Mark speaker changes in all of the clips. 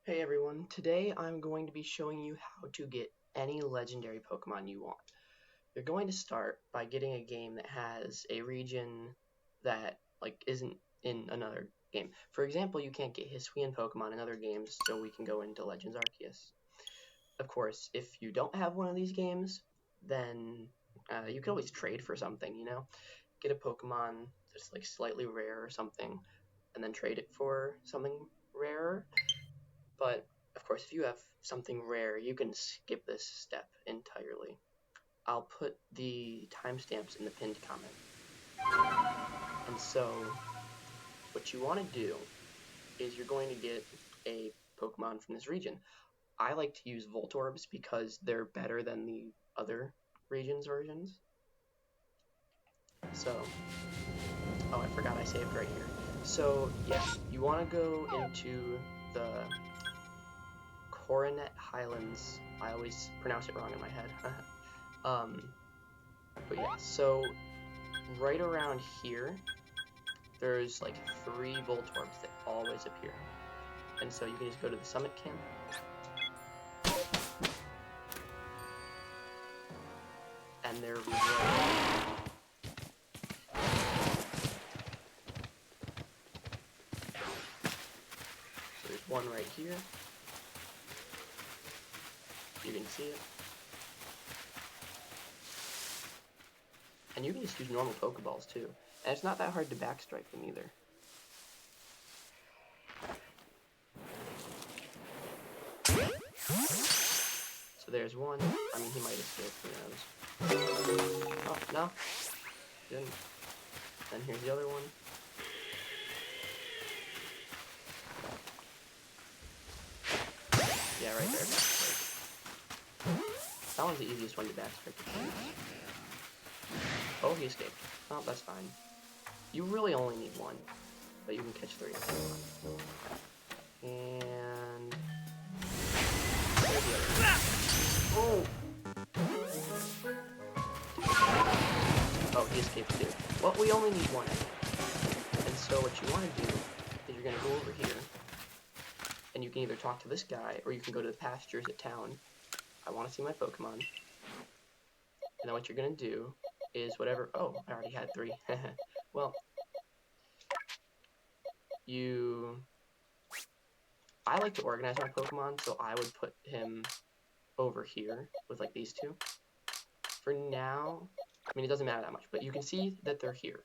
Speaker 1: Hey everyone, today I'm going to be showing you how to get any legendary Pokemon you want. You're going to start by getting a game that has a region that isn't in another game. For example, you can't get Hisuian Pokemon in other games, so we can go into Legends Arceus. Of course, if you don't have one of these games, then you can always trade for something. Get a Pokemon that's like slightly rare or something, and then trade it for something rarer. But of course, if you have something rare, you can skip this step entirely. I'll put the timestamps in the pinned comment. And so, what you want to do is you're going to get a Pokemon from this region. I like to use Voltorbs because they're better than the other regions versions. So, oh, I forgot I saved right here. So, yeah, you want to go into the Coronet Highlands. I always pronounce it wrong in my head. But yeah, so right around here, there's like 3 Voltorbs that always appear. And so you can just go to the summit camp. And they're right. So there's one right here. You can see it. And you can just use normal Pokeballs too. And it's not that hard to backstrike them either. So there's one. I mean, he might escape, who knows. Oh, no. Didn't. Then here's the other one. Yeah, right there. That one's the easiest one to backstrike. Oh, he escaped. Oh, that's fine. You really only need one, but you can catch 3. And there's the other. Oh! Oh, he escaped too. Well, we only need one. And so what you want to do is you're going to go over here, and you can either talk to this guy, or you can go to the pastures at town. I want to see my Pokemon. And then what you're going to do is whatever... Oh, I already had 3. Well, I like to organize my Pokemon, so I would put him over here with like these 2. For now, I mean, it doesn't matter that much, but you can see that they're here.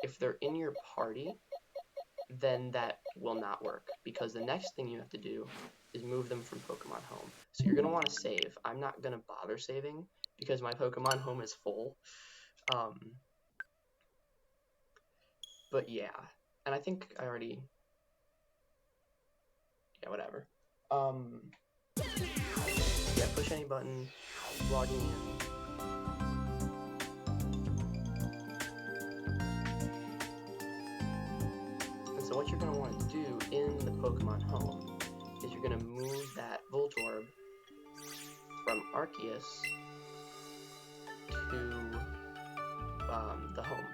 Speaker 1: If they're in your party, then that will not work, because the next thing you have to do is move them from Pokemon Home. So you're going to want to save. I'm not going to bother saving, because my Pokemon Home is full. But yeah, and I think I already... Yeah, whatever. Yeah, push any button, logging in. And so what you're going to want to do in the Pokemon Home is you're going to move that Voltorb from Arceus to the home.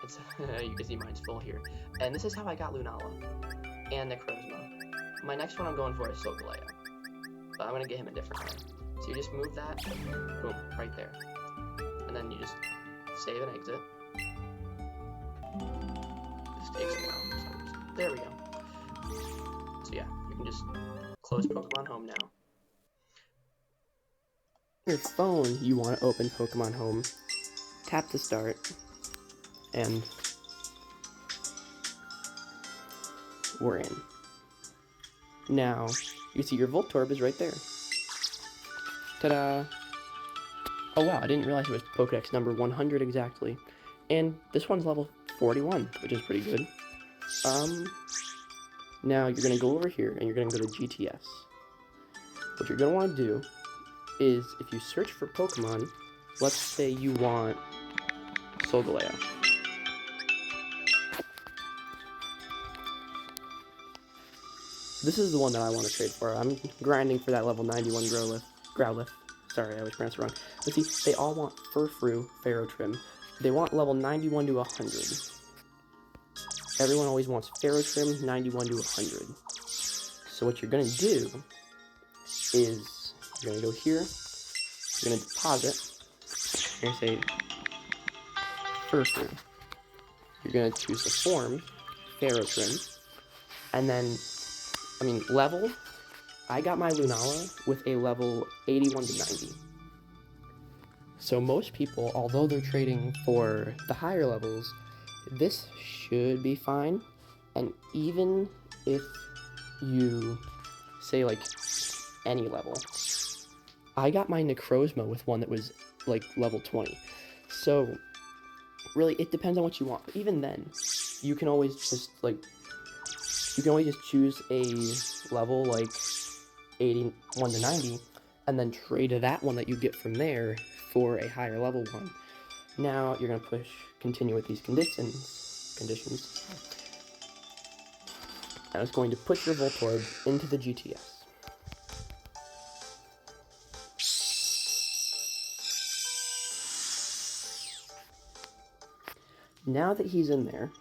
Speaker 1: It's you can see mine's full here. And this is how I got Lunala and Necrozma. My next one I'm going for is Solgaleo, but I'm going to get him a different way. So you just move that, boom, right there. And then you just save and exit. Just takes a while. So there we go. So yeah, you can just close Pokemon Home now. Your phone, you want to open Pokemon Home. Tap to start, and we're in. Now, you see your Voltorb is right there. Ta-da! Oh wow, I didn't realize it was Pokedex number 100 exactly. And this one's level 41, which is pretty good. Now you're going to go over here, and you're going to go to GTS. What you're going to want to do is, if you search for Pokemon, let's say you want Solgaleo. This is the one that I want to trade for. I'm grinding for that level 91 Growlithe. Sorry, I always pronounced it wrong. But see, they all want Furfrou, Ferrotrim. They want level 91 to 100. Everyone always wants Ferrotrim 91 to 100. So what you're going to do is you're going to go here, you're going to deposit, you're going to say Furfrou. You're going to choose the form, Ferrotrim, and then, level. I got my Lunala with a level 81 to 90. So most people, although they're trading for the higher levels, this should be fine. And even if you say like any level, I got my Necrozma with one that was like level 20. So really it depends on what you want. But even then, you can always just choose a level like 81 to 90 and then trade that one that you get from there for a higher level one. Now you're going to continue with these conditions. And it's going to push your Voltorb into the GTS. Now that he's in there,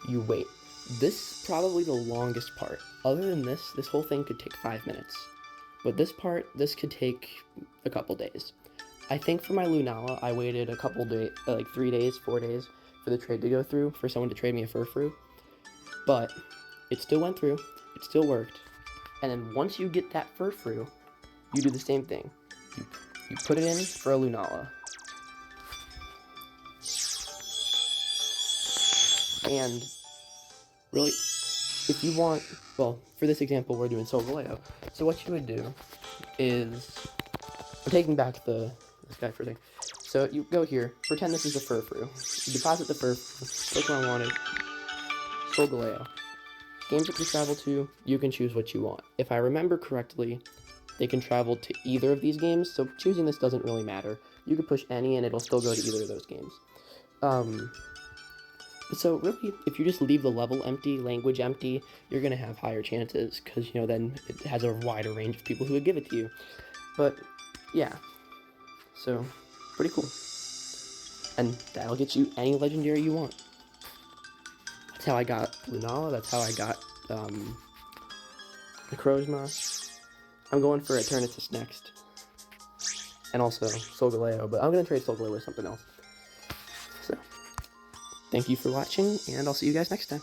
Speaker 1: you wait. This is probably the longest part. Other than this whole thing could take 5 minutes. But this could take a couple days. I think for my Lunala, I waited a couple days, like 3 days, 4 days, for the trade to go through, for someone to trade me a Furfrou. But it still went through, it still worked. And then once you get that Furfrou, you do the same thing. You put it in for a Lunala. And really, if you want, well, for this example, we're doing Solgaleo. So what you would do is, I'm taking back this guy for a second. So you go here, pretend this is a Furfrou. You deposit the Furfrou, Pokemon wanted, Solgaleo. Games it can travel to, you can choose what you want. If I remember correctly, they can travel to either of these games, so choosing this doesn't really matter. You can push any and it'll still go to either of those games. So really, if you just leave the level empty, language empty, you're going to have higher chances, because, then it has a wider range of people who would give it to you. But, yeah. So, pretty cool. And that'll get you any legendary you want. That's how I got Lunala, that's how I got, Necrozma. I'm going for Eternatus next. And also Solgaleo, but I'm going to trade Solgaleo with something else. So, thank you for watching, and I'll see you guys next time.